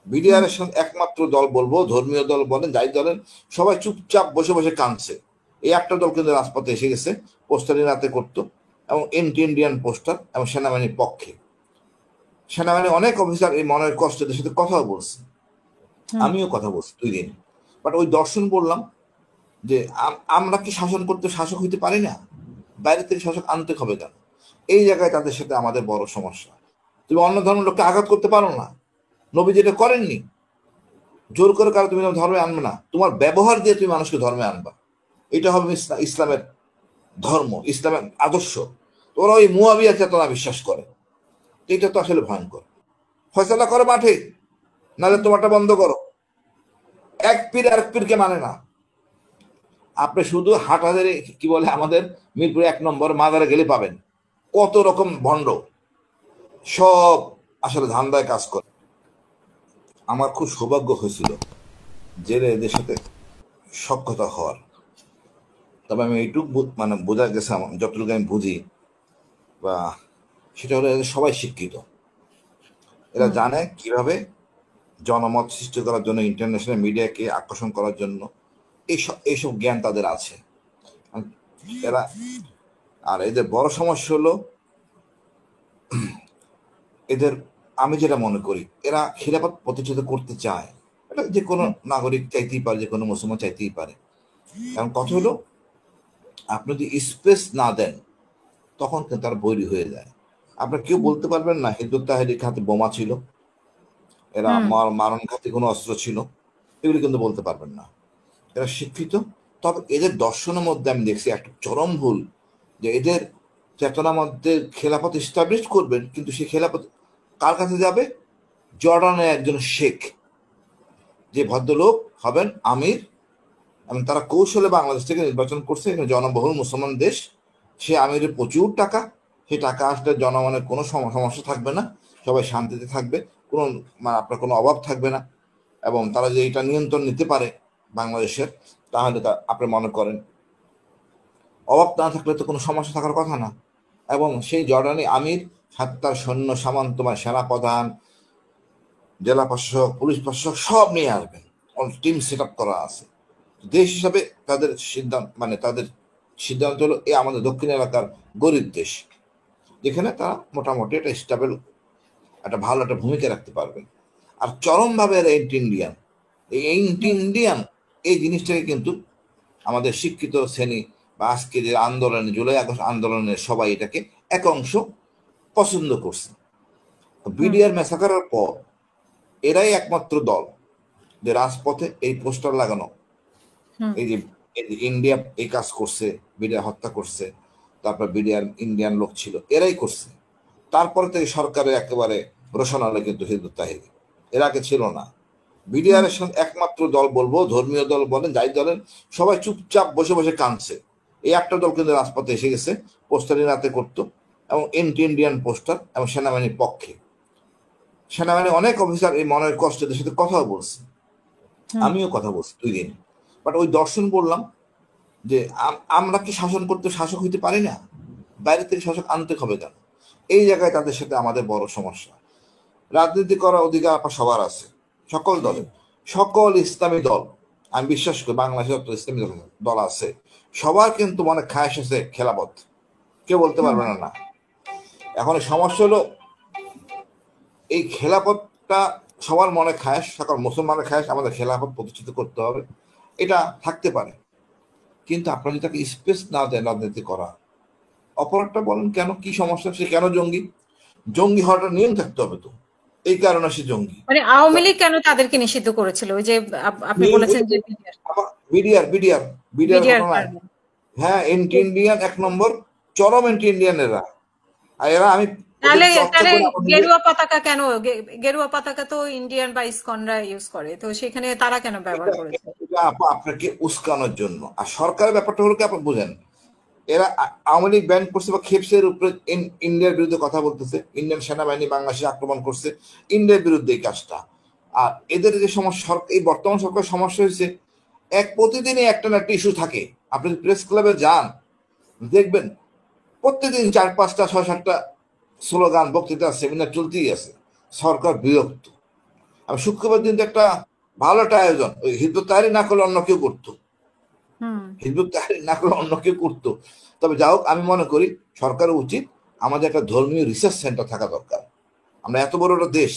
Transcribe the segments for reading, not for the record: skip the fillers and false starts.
BDR এর সঙ্গে একমাত্র দল বলবো, ধর্মীয় দল বলেন যাই দলেন, সবাই চুপচাপ বসে বসে কাঁদছে। এই একটা দল কিন্তু রাজপথে এসে গেছে, পোস্টারিং রাতে করতো, এবং ইন্ডিয়ান পোস্টার, এবং সেনাবাহিনীর পক্ষে। সেনাবাহিনী অনেক অফিসার এই মনের কষ্টের সাথে কথাও বলছে, আমিও কথা বলছি 2 দিন। বাট ওই দর্শন বললাম যে আমরা কি শাসন করতে শাসক হইতে পারি না? বাইরে থেকে শাসক আনতে হবে কেন? এই জায়গায় তাদের সাথে আমাদের বড় সমস্যা। তুমি অন্য ধর্মের লোককে আঘাত করতে পারো না, নবী যেটা করেননি। জোর করে কারো তুমি ধর্মে আনবে না, তোমার ব্যবহার দিয়ে তুমি মানুষকে ধর্মে আনবা। এটা হবে ইসলামের ধর্ম, ইসলামের আদর্শ। ওরা ওই মুয়াবিয়া চেতনা বিশ্বাস করে, এটা তো আসলে ভয়ঙ্কর। ফয়সালা করো মাঠে, নাহলে তোমারটা বন্ধ করো। এক পীর আরেক পীরকে মানে না। আপনি শুধু হাটহাজারে কি বলে আমাদের মিরপুর 1 নম্বর মাজারে গেলে পাবেন কত রকম ভণ্ড, সব আসলে ধান্দায় কাজ করে। আমার খুব সৌভাগ্য হয়েছিল জেলে এদের সাথে সখ্যতা হওয়ার। তবে আমি এইটুকু মানে বোঝা গেছে, যতটুকু আমি বুঝি, বা সেটা হলো এদের সবাই শিক্ষিত। এরা জানে কিভাবে জনমত সৃষ্টি করার জন্য, ইন্টারন্যাশনাল মিডিয়াকে আকর্ষণ করার জন্য এইসব জ্ঞান তাদের আছে এরা। আর এদের বড় সমস্যা হলো এদের, আমি যেটা মনে করি, এরা খিলাফত প্রতিষ্ঠিত করতে চায়। এটা যে কোনো নাগরিক চাইতেই পারে, যে কোনো মুসলমান চাইতেই পারে। কারণ কথা হলো, আপনি যদি স্পেস না দেন তখন কিন্তু তার বৈরী হয়ে যায়। আপনার কেউ বলতে পারবেন না হিজবুত তাহরির হাতে বোমা ছিল, এরা মারণ ঘাতী কোনো অস্ত্র ছিল, এগুলি কিন্তু বলতে পারবেন না। এরা শিক্ষিত। তবে এদের দর্শনের মধ্যে আমি দেখছি একটা চরম ভুল, যে এদের চেতনার মধ্যে খেলাফত এস্টাবলিশ করবেন, কিন্তু সেই খেলাফত কার কাছে যাবে? জর্ডানের একজন শেখ, যে ভদ্রলোক হবেন আমির, এবং তারা কৌশলে বাংলাদেশ থেকে নির্বাচন করছে, এখানে জনবহুল মুসলমান দেশ। সে আমিরের প্রচুর টাকা, সেই টাকা আসলে জনগণের কোনো সমস্যা থাকবে না, সবাই শান্তিতে থাকবে, কোনো মানে আপনার কোনো অভাব থাকবে না। এবং তারা যে এটা নিয়ন্ত্রণ নিতে পারে বাংলাদেশের, তাহলে তা আপনি মনে করেন অভাব না থাকলে তো কোনো সমস্যা থাকার কথা না। এবং সেই জর্ডানি আমির তার সৈন্য সামন্ত মানে সেনাপ্রধান, জেলা প্রশাসক, পুলিশ প্রশাসক সব নিয়ে আসবেন, টিম সেট আপ করা আছে। দেশ হিসাবে তাদের সিদ্ধান্ত হলো এই আমাদের দক্ষিণ এলাকার গরিব দেশ, যেখানে তারা মোটামুটি একটা স্টেবল, একটা ভালো একটা ভূমিকা রাখতে পারবেন। আর চরমভাবে এরা ইন্ডিয়ান, এই ইন্ডিয়ান এই জিনিসটাকে কিন্তু আমাদের শিক্ষিত শ্রেণী বা আজকে যে আন্দোলনে, জুলাই আগস্ট আন্দোলনের সবাই এটাকে এক অংশ পছন্দ করছে। বিডিআর ম্যাসাকারের পর এরাই একমাত্র দল যে রাজপথে এই পোস্টার লাগানো, এই যে ইন্ডিয়া এই কাজ করছে, বিডিআর হত্যা করছে, তারপর বিডিআর ইন্ডিয়ান লোক ছিল, এরাই করছে। তারপরে থেকে সরকারের একেবারে রোশনালে কিন্তু হিজবুত তাহরির, এর আগে ছিল না। বিডিআর এর সঙ্গে একমাত্র দল বলবো, ধর্মীয় দল বলেন যাই দলেন, সবাই চুপচাপ বসে বসে কাঁদছে। এই একটা দল কিন্তু রাজপথে এসে গেছে, পোস্টারিং রাতে করতো, এবং ইন্ডিয়ান পোস্টার, এবং সেনাবাহিনীর পক্ষে। সেনাবাহিনী অনেক অফিসার এই মনের কষ্টের সাথে কথাও বলছে, আমিও কথা বলছি 2 দিন। বাট ওই দর্শন বললাম যে আমরা কি শাসন করতে শাসক হইতে পারি না? বাইরে থেকে শাসক আনতে হবে কেন? এই জায়গায় তাদের সাথে আমাদের বড় সমস্যা। রাজনীতি করার অধিকার সবার আছে, সকল দলের, সকল ইসলামী দল। আমি বিশ্বাস করি বাংলাদেশে যত ইসলামী দল আছে সবার কিন্তু মনে খায়েশ আছে খেলাফত, কেউ বলতে পারবে না না। এখন সমস্যা হলো এই খেলাফতটা সবার মনে খায়েশ, সকল মুসলমানের খায়েশ, আমাদের খেলাফত প্রতিষ্ঠিত করতে হবে, এটা থাকতে পারে। কিন্তু আপনারা যদি তাকে স্পেস না দেন রাজনীতি করা, অপরাধটা বলেন কেন, কি সমস্যা, সে কেন জঙ্গি? জঙ্গি হওয়াটা নিয়ম থাকতে হবে তো, এই কারণে সে জঙ্গি। মানে আওয়ামী লীগ কেন তাদেরকে নিষিদ্ধ করেছিল? ওই যে আপনি বলেছেন যে বিডিআর ঘটনায়, হ্যাঁ, ইন্ডিয়ান 1 নম্বর চরম ইন্ডিয়ান এরা। আর এরা আমি তাহলে গেরুয়া পতাকা কেন? গেরুয়া পতাকা তো ইন্ডিয়ান বা ইসকনরা ইউজ করে, তো সেখানে তারা কেন ব্যবহার করেছে? আপনাকে উস্কানোর জন্য। আর সরকারের ব্যাপারটা হলো কি, আপনি বুঝেন, এরা আওয়ামী লীগ ব্যান করছে বা খেপসের উপরে ইন্ডিয়ার বিরুদ্ধে কথা বলতেছে, ইন্ডিয়ান সেনাবাহিনী বাংলাদেশে আক্রমণ করছে, ইন্ডিয়ার বিরুদ্ধে এই কাজটা। আর এদের যে সমস্যা, এই বর্তমান সরকার সমস্যা হয়েছে, প্রতিদিনই একটা না একটা ইস্যু থাকে। আপনি প্রেস ক্লাবে যান, দেখবেন প্রত্যেকদিন 4, 5টা, 6, 7টা স্লোগান, বক্তৃতা, সেমিনার চলতেই আছে। সরকার বিরক্ত। আমি শুক্রবার দিন তো একটা ভালো একটা আয়োজন, ওই হিজবুত তাহরীর না করলে অন্য কেউ করতো, হুম হিজবুত তাহরীর না করলে অন্য কেউ করতো। তবে যাই হোক, আমি মনে করি সরকারের উচিত আমাদের একটা ধর্মীয় রিসার্চ সেন্টার থাকা দরকার। আমরা এত বড় একটা দেশ,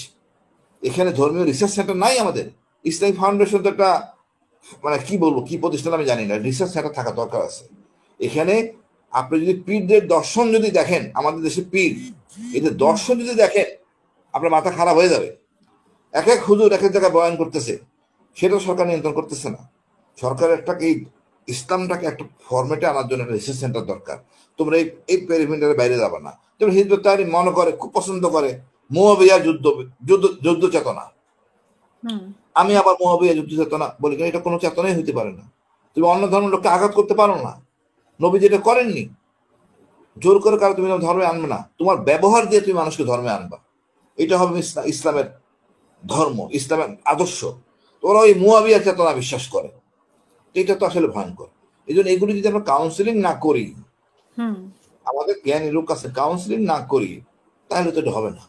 এখানে ধর্মীয় রিসার্চ সেন্টার নাই আমাদের। ইসলামিক ফাউন্ডেশন তো একটা, মানে কি বলবো, কি প্রতিষ্ঠান আমি জানি না, রিসার্চ সেন্টার থাকা দরকার আছে এখানে। আপনি যদি পীরদের দর্শন যদি দেখেন, আমাদের দেশে পীর এদের হুম দর্শন যদি দেখেন, আপনার মাথা খারাপ হয়ে যাবে। এক এক হুজুর এক এক জায়গায় বয়ান করতেছে, সেটা সরকার নিয়ন্ত্রণ করতেছে না। সরকার একটা এই ইসলামটাকে একটা ফরম্যাটে আনার জন্য একটা রিসার্চ সেন্টার দরকার। তোমরা এই এই পেরিমিটারের বাইরে যাবে না। যেমন হিজবুত তাহরীর মনে করে, খুব পছন্দ করে মুয়াবিয়া যুদ্ধ, যুদ্ধ যুদ্ধ চেতনা। হুম আমি আবার মুয়াবিয়া যুদ্ধ চেতনা বলি, কেন এটা কোনো চেতনাই হইতে পারে না। তুমি অন্য ধর্মের লোককে আঘাত করতে পারো না, নবী যেটা করেননি। জোর করে কারো তুমি ধর্মে আনবে না, তোমার ব্যবহার দিয়ে তুমি মানুষকে ধর্মে আনবা। এটা হবে ইসলামের ধর্ম, ইসলামের আদর্শ। ওরা ওই মুয়াবিয়া চেতনা বিশ্বাস করে, এটা তো আসলে ভয়ঙ্কর। এই জন্য এগুলি যদি আমরা কাউন্সিলিং না করি, হুম আমাদের জ্ঞানী লোক কাছে কাউন্সিলিং না করি, তাহলে তো এটা হবে না।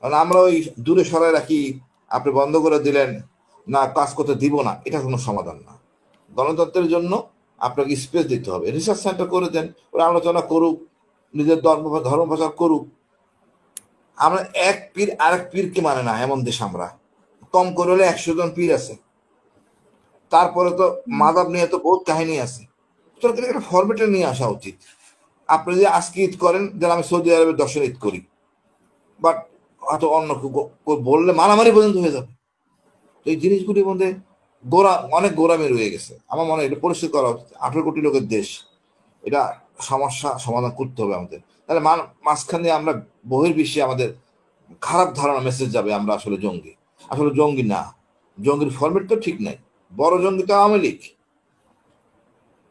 কারণ আমরা ওই দূরে সরাই রাখি, আপনি বন্ধ করে দিলেন, না কাজ করতে দিব না, এটা কোনো সমাধান না। গণতন্ত্রের জন্য আপনাকে স্পেস দিতে হবে, রিসার্চ সেন্টার করে দেন, ওরা আলোচনা করুক, নিজের ধর্ম প্রচার করুক। আমরা এক পীর আরেক পীরকে মানে না এমন দেশ আমরা। কম করে হলে 100 জন পীর আছে, তারপরে তো হুম মাদাব নিয়ে তো বহুত কাহিনী আছে। সরকারের একটা ফরম্যাটে নিয়ে আসা উচিত। আপনি যদি আজকে ঈদ করেন, যেন আমি সৌদি আরবের দর্শন ঈদ করি, বাট হয়তো অন্য কেউ বললে মারামারি পর্যন্ত হয়ে যাবে। তো এই জিনিসগুলির মধ্যে অনেক গোড়ামি রয়ে গেছে। আমার মনে হয় এটা পরিষ্কার করা উচিত। 18 কোটি লোকের দেশ, এটা সমস্যা সমাধান করতে হবে আমাদের। তাহলে মাঝখান দিয়ে আমরা বহির্বিশ্বে আমাদের খারাপ ধারণা মেসেজ যাবে আমরা আসলে জঙ্গি। আসলে জঙ্গি না, জঙ্গির ফরম্যাট তো ঠিক নাই। বড় জঙ্গি তো আওয়ামী লীগ,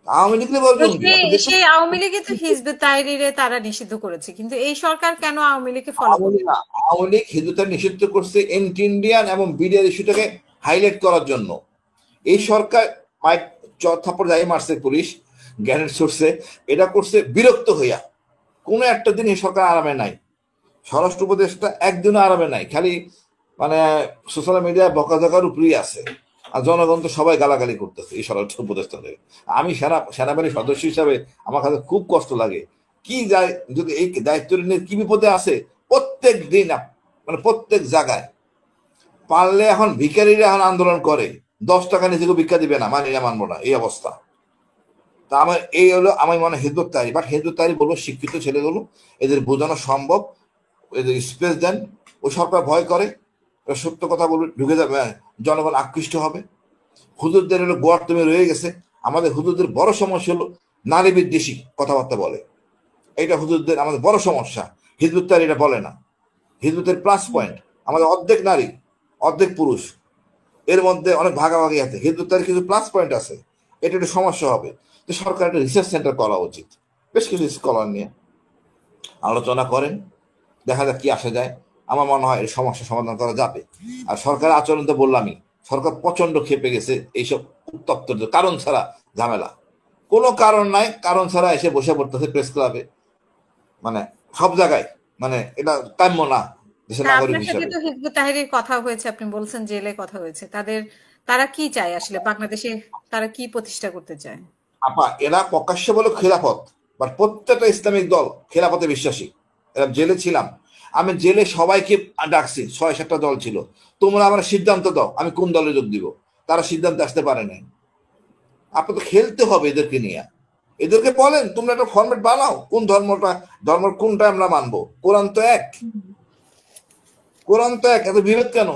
আওয়ামী লীগ বড় তো জঙ্গি। সেই আপনি দেখছেন সেই আওয়ামী লীগই তো হিজবুত তাহরীরে তারা নিষিদ্ধ করেছে, কিন্তু এই সরকার কেন আওয়ামী লীগকে ফলো আওয়ামী করবে? লীগ না, আওয়ামী লীগ হিন্দুত্ব নিষিদ্ধ করছে এন্টি ইন্ডিয়ান এবং বিডিআর ইস্যুটাকে হাইলাইট করার জন্য। এই হুম সরকার মাইক থাপ্পড় যাই মারছে পুলিশ গ্যানেট সোর্সে, এটা করছে বিরক্ত হইয়া। কোনো একটা দিন এই সরকার আরামে নাই, স্বরাষ্ট্র উপদেষ্টা একদিনও আরামে নাই, খালি মানে সোশ্যাল মিডিয়ায় বকাঝকার উপরেই আছে। আর জনগণ তো সবাই গালাগালি করতেছে এই স্বরাষ্ট্র উপদেষ্টা থেকে। আমি সেনাবাহিনীর সদস্য হিসাবে আমার কাছে খুব কষ্ট লাগে। কি যায় যদি এই দায়িত্ব নিয়ে কি বিপদে আছে প্রত্যেক দিন, মানে প্রত্যেক জায়গায়। পারলে এখন ভিখারিরা এখন আন্দোলন করে, 10 টাকা নিজেকে ভিক্ষা দিবে না, মানি না, মানবো না, এই অবস্থা। তা আমার এই হলো আমি মনে হয় Hizb ut Tahrir. But Hizb ut Tahrir বলবো শিক্ষিত ছেলেগুলো, এদের বোঝানো সম্ভব, এদের স্পেস দেন। ওই সরকার ভয় করে, ওরা সত্য কথা বলবে, ঢুকে যাবে, জনগণ আকৃষ্ট হবে। হুজুরদের হলো গোয়ার তুমি রয়ে গেছে। আমাদের হুজুরদের বড় সমস্যা হলো নারী বিদ্বেষী কথাবার্তা বলে, এটা হুজুরদের আমাদের বড় সমস্যা। হিজবুত তাহরীর এটা বলে না। হিজবুতের প্লাস পয়েন্ট, আমাদের অর্ধেক নারী অর্ধেক পুরুষ, এর মধ্যে অনেক ভাগাভাগি আছে। হিজবুত তাহরীর কিছু প্লাস পয়েন্ট আছে, এটা একটু সমস্যা হবে। তো সরকার একটা রিসার্চ সেন্টার করা উচিত, বেশ কিছু স্কলার নিয়ে আলোচনা করেন, দেখা যাক কি আসা যায়। আমার মনে হয় এই সমস্যা সমাধান করা যাবে। আর সরকারের আচরণ তো বললামই, সরকার প্রচন্ড ক্ষেপে গেছে এইসব উত্তপ্ত কারণ ছাড়া ঝামেলা। কোনো কারণ নাই, কারণ ছাড়া এসে বসে পড়তেছে প্রেস ক্লাবে, মানে সব জায়গায়। মানে এটা কাম্য না দেশের তা নাগরিক আপনার সাথে হিসাবে। তো হিজবুত তাহরীর কথা হয়েছে, আপনি বলছেন জেলে কথা হয়েছে, তারা কি চায় আসলে বাংলাদেশে, তারা কি প্রতিষ্ঠা করতে চায়? আপা এরা প্রকাশ্যে বলে খেলাফত, বাট প্রত্যেকটা ইসলামিক দল খেলাফতে বিশ্বাসী। এরা জেলে ছিলাম, আমি জেলে সবাইকে ডাকছি, 6-7টা দল ছিল, তোমরা আমার সিদ্ধান্ত দাও আমি কোন দলে যোগ দিব। তারা সিদ্ধান্ত আসতে পারে নাই। আপনি তো খেলতে হবে এদেরকে নিয়ে। এদেরকে বলেন তোমরা একটা ফরম্যাট বানাও, কোন ধর্ম কোনটা আমরা মানবো। কোরআন তো এক, কোরআন তো এক, এত বিভেদ কেন?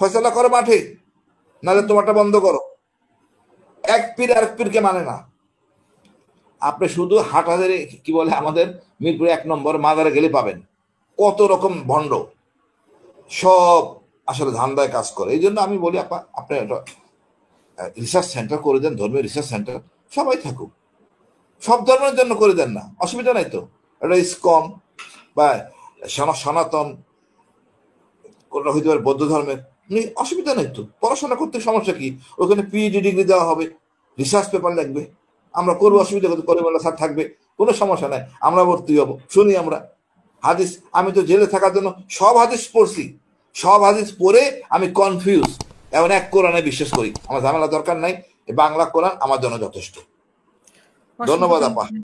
ফয়সালা করো মাঠে, নাহলে তোমারটা বন্ধ করো। এক পীর আরেক পীরকে মানে না। আপনি শুধু হাটহাজারে কি বলে আমাদের মিরপুর 1 নম্বর মাজারে গেলে পাবেন কত রকম ভণ্ড, সব আসলে ধান্দায় কাজ করে। এই জন্য আমি বলি আপা, আপনি একটা রিসার্চ সেন্টার করে দেন, ধর্মীয় রিসার্চ সেন্টার, সবাই থাকুক। সব ধর্মের জন্য করে দেন না, অসুবিধা নাই তো। একটা ইসকন বা সনাতন, কোনটা হইতে পারে বৌদ্ধ ধর্মের, অসুবিধা নেই তো। পড়াশোনা করতে সমস্যা কি? ওখানে পিএইচডি ডিগ্রি দেওয়া হবে, রিসার্চ পেপার লাগবে, আমরা করবো, অসুবিধা করতে করিমুল্লাহ স্যার থাকবে, কোনো সমস্যা নাই, আমরা ভর্তি হবো, শুনি আমরা হাদিস। আমি তো জেলে থাকার জন্য সব হাদিস পড়ছি, সব হাদিস পড়ে আমি কনফিউজ, এমন এক কোরআনে বিশ্বাস করি। আমার ঝামেলা দরকার নাই, এই বাংলা কোরআন আমার জন্য যথেষ্ট। অসংখ্য ধন্যবাদ আপা। ধন্যবাদ।